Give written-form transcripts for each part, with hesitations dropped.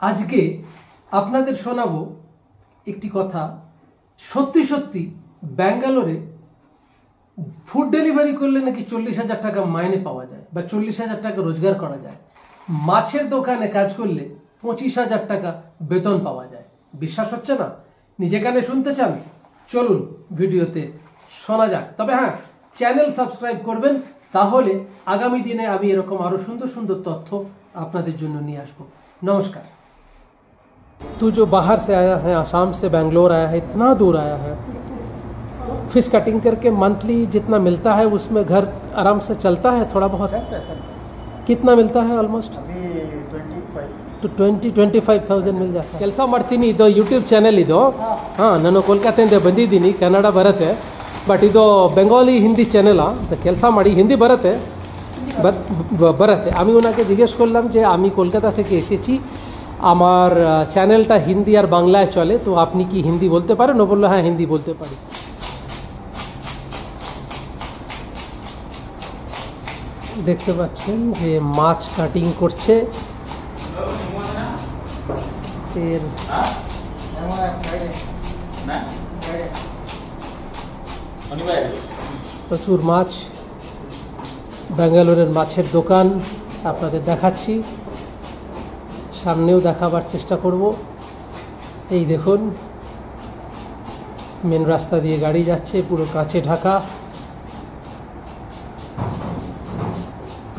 আজকে আপনাদের শোনাবো একটি কথা। সত্যি সত্যি ব্যাঙ্গালোরে ফুড ডেলিভারি করলে নাকি 40,000 টাকা মাইনে পাওয়া যায় বা 40,000 টাকা রোজগার করা যায়। মাছের দোকানে কাজ করলে 25,000 টাকা বেতন পাওয়া যায়। বিশ্বাস হচ্ছে না? নিজে কানে শুনতে চান? চলুন ভিডিওতে শোনা যাক। তবে হ্যাঁ, চ্যানেল সাবস্ক্রাইব করবেন, তাহলে আগামী দিনে আমি এরকম আরো সুন্দর সুন্দর তথ্য আপনাদের জন্য নিয়ে আসবো। नमस्कार। तू जो बाहर से आया है, आसाम से बेंगलोर आया है, इतना दूर आया है, फिश कटिंग करके मंथली जितना मिलता है उसमें घर आराम से चलता है? थोड़ा बहुत कितना मिलता है? ऑलमोस्ट 25,000 मिल जाता है। ಕೆಲಸ ಮಾಡ್ತೀನಿ, ಇದು ಯೂಟ್ಯೂಬ್ ಚಾನೆಲ್ ಇದು. ನಾನು ಕೋಲ್ಕತ್ತಾದಿಂದ ಬಂದಿದ್ದೀನಿ. ಕನ್ನಡ ಬರುತ್ತೆ, ಬಟ್ ಇದು বেঙ্গলি হিন্দি চ্যানেল। ಕೆಲಸ ಮಾಡಿ হিন্দি বরতে আমি ওনাকে জিজ্ঞেস করলাম যে আমি কলকাতা থেকে এসেছি, আমার চ্যানেলটা হিন্দি আর বাংলায় চলে, তো আপনি কি হিন্দি বলতে পারেন? ও বললো হ্যাঁ, হিন্দি বলতে পারি। দেখতে পাচ্ছেন যে মাছ কাটিং করছে। এর প্রচুর মাছ, ব্যাঙ্গালোরের মাছের দোকান আপনাদের দেখাচ্ছি, সামনেও দেখাবার চেষ্টা করব। এই দেখুন, মেন রাস্তা দিয়ে গাড়ি যাচ্ছে, পুরো কাঁচে ঢাকা।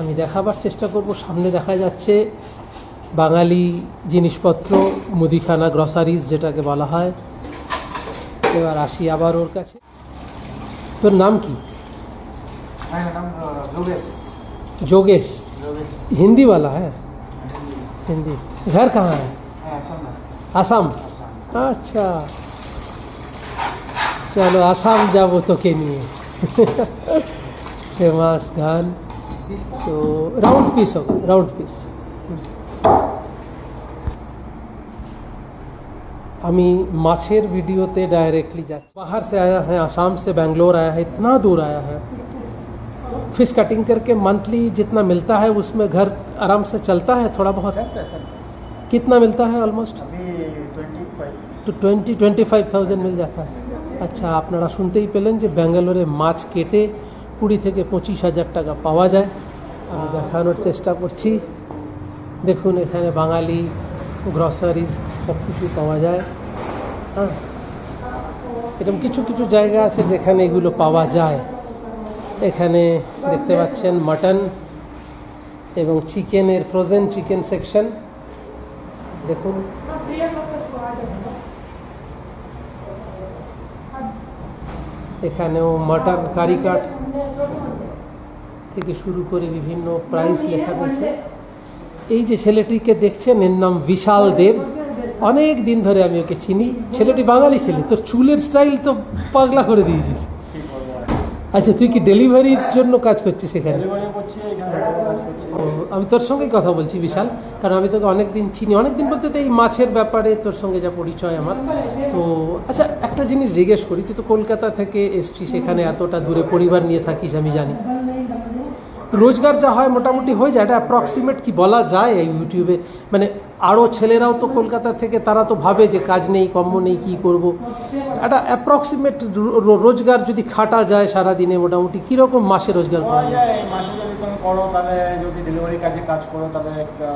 আমি দেখাবার চেষ্টা করব। সামনে দেখা যাচ্ছে বাঙালি জিনিসপত্র, মুদিখানা, গ্রসারিজ যেটাকে বলা হয়। এবার আসি আবার ওর কাছে। তোর নাম কি? जोगेश। हिंदी वाला है? हिंदी। घर कहाँ है? आसाम। अच्छा, चलो आसाम जाबो तो के नहीं फेमस गान। तो राउंड पीस होगा, राउंड पीस। আমি মাছের ভিডিওতে ডাইরেক্টলি যাচ্ছি। बाहर से आया है, आसाम से बेंगलोर आया है, इतना दूर आया है, फिश कटिंग करके मंथली जितना मिलता है उसमें घर आराम से चलता है? थोड़ा बहुत कितना मिलता है? ऑलमोस्ट 25,000 मिल जाता है। अच्छा, আপনারা শুনতেই পেলেন যে ব্যাঙ্গালোরে মাছ কেটে 20 থেকে 25,000 টাকা পাওয়া যায়। আমি দেখানোর চেষ্টা করছি। দেখুন, এখানে বাঙালি গ্রসারিজ সব কিছু পাওয়া যায়। হ্যাঁ, এরকম কিছু কিছু জায়গা আছে যেখানে এগুলো পাওয়া যায়। এখানে দেখতে পাচ্ছেন মাটন এবং চিকেনের ফ্রোজেন চিকেন সেকশন। দেখুন, এখানেও মাটন কারি কাট থেকে শুরু করে বিভিন্ন প্রাইস লেখা রয়েছে। এই যে ছেলেটিকে দেখছেন, এর নাম বিশাল দেব। অনেক দিন ধরে আমি ওকে চিনি। ছেলেটি বাঙালি ছেলে। তোর চুলের স্টাইল তো পাগলা করে দিয়েছিস। আচ্ছা, তুই কি ডেলিভারির জন্য কাজ করছিস এখানে? আমি তোর সঙ্গেই কথা বলছি বিশাল, কারণ আমি তোকে অনেকদিন চিনি। অনেকদিন বলতে তো এই মাছের ব্যাপারে তোর সঙ্গে যা পরিচয় আমার। তো আচ্ছা, একটা জিনিস জিজ্ঞেস করি, তুই তো কলকাতা থেকে এসছিস, সেখানে এতটা দূরে পরিবার নিয়ে থাকিস আমি জানি। রোজগার যা হয় মোটামুটি হয়ে যায়? এটা অ্যাপ্রক্সিমেট কি বলা যায় এই ইউটিউবে? মানে আরও ছেলেরাও তো কলকাতা থেকে, তারা তো ভাবে যে কাজ নেই, কর্ম নেই, কী করব। একটা অ্যাপ্রক্সিমেট রোজগার যদি খাটা যায় সারাদিনে, মোটামুটি কীরকম মাসে রোজগার করা যায়? মাসে যদি তুমি করো, তাহলে যদি ডেলিভারি কাজে কাজ করো, তাহলে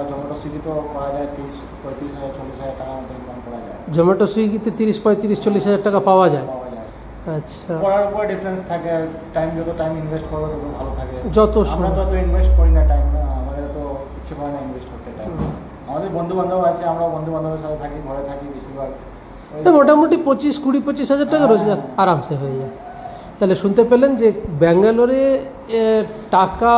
জোম্যাটো সুইগিতেও করা যায় 30-35,000 40,000 টাকা মতো ইনকাম করা যায়। জোম্যাটো সুইগিতে 30-35-40,000 টাকা পাওয়া যায়? আচ্ছা, করার উপর ডিফারেন্স থাকে। টাইম, যত টাইম ইনভেস্ট করবে তত ভালো থাকে। আমরা তো ইনভেস্ট করি না টাইম, আমাদের তো ইচ্ছে করে না ইনভেস্ট করতে। টাইম আমাদের বন্ধু বান্ধব আছে, আমরা বন্ধু বান্ধবের সাথে থাকি, ঘরে থাকি বেশিরভাগ। মোটামুটি 20-25,000 টাকা রোজগার আরামসে হয়ে যায়। তাহলে শুনতে পেলেন যে ব্যাঙ্গালোরে টাকা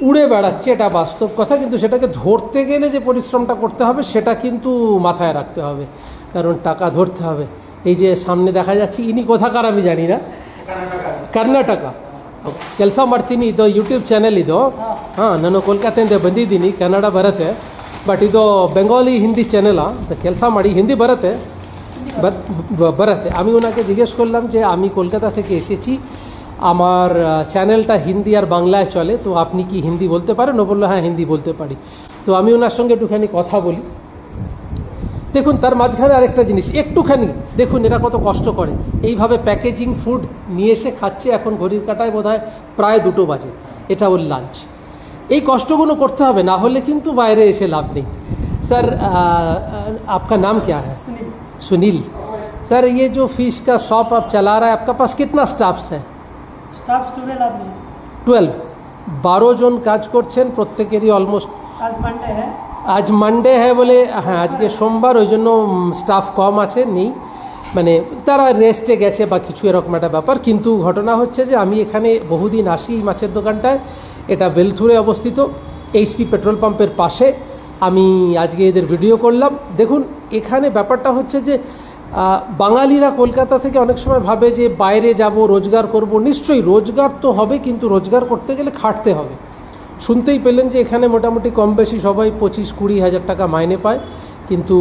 উড়ে বেড়াচ্ছে, এটা বাস্তব কথা। কিন্তু সেটাকে ধরতে গেলে যে পরিশ্রমটা করতে হবে সেটা কিন্তু মাথায় রাখতে হবে, কারণ টাকা ধরতে হবে। এই যে সামনে দেখা যাচ্ছে, ইনি কোথাকার আমি জানি না, ಕರ್ನಾಟಕ. ಕೆಲಸ ಮಾಡ್ತೀನಿ, ಇದು ಯೂಟ್ಯೂಬ್ ಚಾನೆಲ್ ಇದು. ನಾನು ಕೋಲ್ಕತ್ತಾದಿಂದ ಬಂದಿದ್ದೀನಿ. ಕನ್ನಡ ಬರುತ್ತೆ, ಬಟ್ ಇದು বেঙ্গলি হিন্দি চ্যানেল। ಕೆಲಸ ಮಾಡಿ হিন্দি বরতে আমি ওনাকে জিজ্ঞেস করলাম যে আমি কলকাতা থেকে এসেছি, আমার চ্যানেলটা হিন্দি আর বাংলায় চলে, তো আপনি কি হিন্দি বলতে পারেন? ও বললো হ্যাঁ, হিন্দি বলতে পারি। তো আমি ওনার সঙ্গে একটুখানি কথা বলি। দেখুন তার মাঝখানে আরেকটা জিনিস একটুখানি দেখুন এরা কত কষ্ট করে এইভাবে প্যাকেজিং ফুড নিয়ে এসে খাচ্ছে এখন ঘড়ির কাটায় বোধহয় প্রায় 2টো বাজে এটা ওর লাঞ্চ এই কষ্টগুলো করতে হবে না হলে কিন্তু বাইরে এসে লাভ নেই सर आपका नाम क्या है सुनील सर ये जो फिश का शॉप आप चला रहा है आपका पास कितना स्टाफ्स है स्टाफ 12 জন কাজ করছেন প্রত্যেকেরই অলমোস্ট আজ মানডে হ্যাঁ বলে হ্যাঁ আজকে সোমবার ওই জন্য স্টাফ কম আছে নেই মানে তারা রেস্টে গেছে বা কিছু এরকম একটা ব্যাপার কিন্তু ঘটনা হচ্ছে যে আমি এখানে বহুদিন আসি মাছের দোকানটায় এটা বেলথুরে অবস্থিত এইচপি পেট্রোল পাম্পের পাশে আমি আজকে এদের ভিডিও করলাম দেখুন এখানে ব্যাপারটা হচ্ছে যে বাঙালিরা কলকাতা থেকে অনেক সময় ভাবে যে বাইরে যাব রোজগার করব নিশ্চয়ই রোজগার তো হবে কিন্তু রোজগার করতে গেলে খাটতে হবে শুনতেই পেলেন যে এখানে মোটামুটি কম বেশি সবাই 25-20 হাজার টাকা মাইনে পায় কিন্তু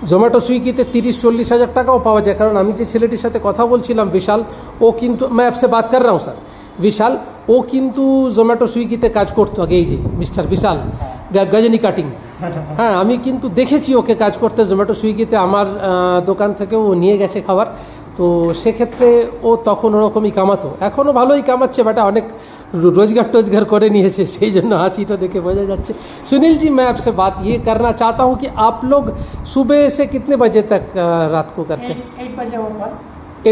জোম্যাটো সুইগিতে 30-40 হাজার টাকাও পাওয়া যায় কারণ আমি যে ছেলেটির সাথে কথা বলছিলাম বিশাল ও কিন্তু मैं आपसे बात कर रहा हूँ सर विशाल ও কিন্তু জোম্যাটো সুইগিতে কাজ করতো আগে এই যে মিস্টার বিশাল গজনী কাটিং হ্যাঁ আমি কিন্তু দেখেছি ওকে কাজ করতে জোম্যাটো সুইগিতে আমার দোকান থেকেও ও নিয়ে গেছে খাবার তো সেক্ষেত্রে ও তখন ওরকমই কামাতো এখনও ভালোই কামাচ্ছে বাট অনেক रोजगार করে নিয়েছে সেই জন্য হাসিটা দেখে বোঝা যাচ্ছে सुनील जी मैं आपसे बात ये करना चाहता हूँ कि आप लोग सुबह से कितने बजे तक रात को करते हैं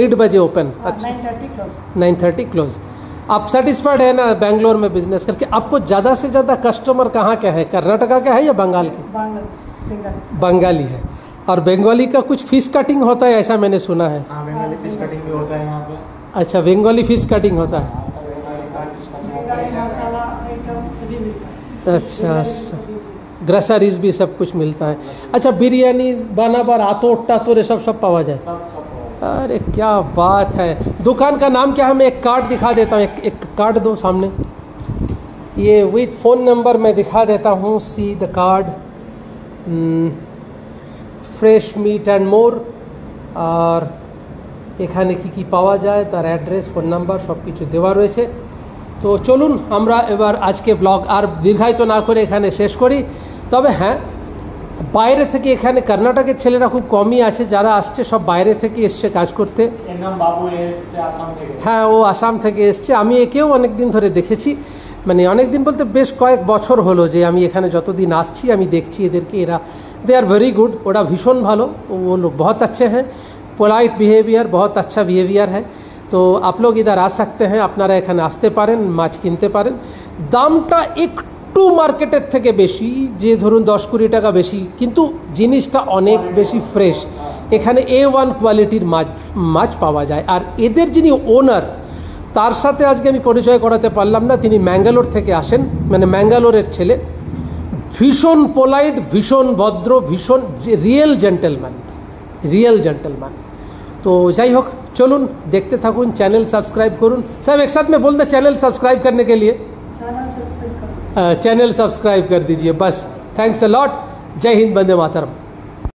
8 बजे ओपन अच्छा 9:30 क्लोज आप सेटिस्फाइड है ना बेंगलोर में बिजनेस करके आपको ज़्यादा से ज़्यादा कस्टमर कहाँ का है कर्नाटका का है या बंगाल के बंगाली है और बंगाली का कुछ फिश कटिंग होता है ऐसा मैंने सुना है बंगाली फिश कटिंग भी होता है यहाँ पे अच्छा बंगाली फिश कटिंग होता है अच्छा ग्रसरीज भी सब कुछ मिलता है अच्छा बिरयानी बनाबर आतोट टातोर सब पावा जाए अरे क्या बात है दुकान का नाम क्या है मैं एक कार्ड दिखा देता हूँ एक कार्ड दो सामने ये विथ फ़ोन नंबर मैं दिखा देता हूँ see the card fresh meat and more और এখানে কি পাওয়া যায় তার অ্যাড্রেস ফোন নাম্বার সব কিছু দেওয়া রয়েছে তো চলুন আমরা এবার আজকে ব্লগ আর দীর্ঘায়িত না করে এখানে শেষ করি তবে হ্যাঁ বাইরে থেকে এখানে কর্ণাটকের ছেলেরা খুব কমই আছে যারা আসছে সব বাইরে থেকে এসছে কাজ করতে এর নাম বাবু এসছে আসাম থেকে হ্যাঁ ও আসাম থেকে এসছে আমি একেও অনেক দিন ধরে দেখেছি মানে অনেক দিন বলতে বেশ কয়েক বছর হলো যে আমি এখানে যতদিন আসছি আমি দেখছি এদেরকে এরা दे आर वेरी गुड ওরা ভীষণ ভালো वो लोग बहुत अच्छे हैं पोलाइट बिहेवियर बहुत अच्छा बिहेवियर है तो आप लोग इधर आ सकते हैं আপনারা এখানে আসতে পারেন মাছ কিনতে পারেন দামটা একটু মার্কেটের থেকে বেশি যে ধরুন 10-20 টাকা বেশি কিন্তু জিনিসটা অনেক বেশি ফ্রেশ এখানে A1 কোয়ালিটির মাছ পাওয়া যায় আর এদের যিনি ওনার তার সাথে আজকে আমি পরিচয় করাতে পারলাম না তিনি ম্যাঙ্গালোর থেকে আসেন মানে ম্যাঙ্গালোরের ছেলে ভীষণ পোলাইট ভীষণ ভদ্র ভীষণ রিয়েল জেন্টলম্যান तो যাই হোক চলুন দেখতে থাকুন চ্যানেল সাবস্ক্রাইব করুন सब एक साथ में बोल दे चैनल सब्सक्राइब करने के लिए चैनल सब्सक्राइब कर दीजिए बस थैंक्स अ लॉट जय हिंद वंदे मातरम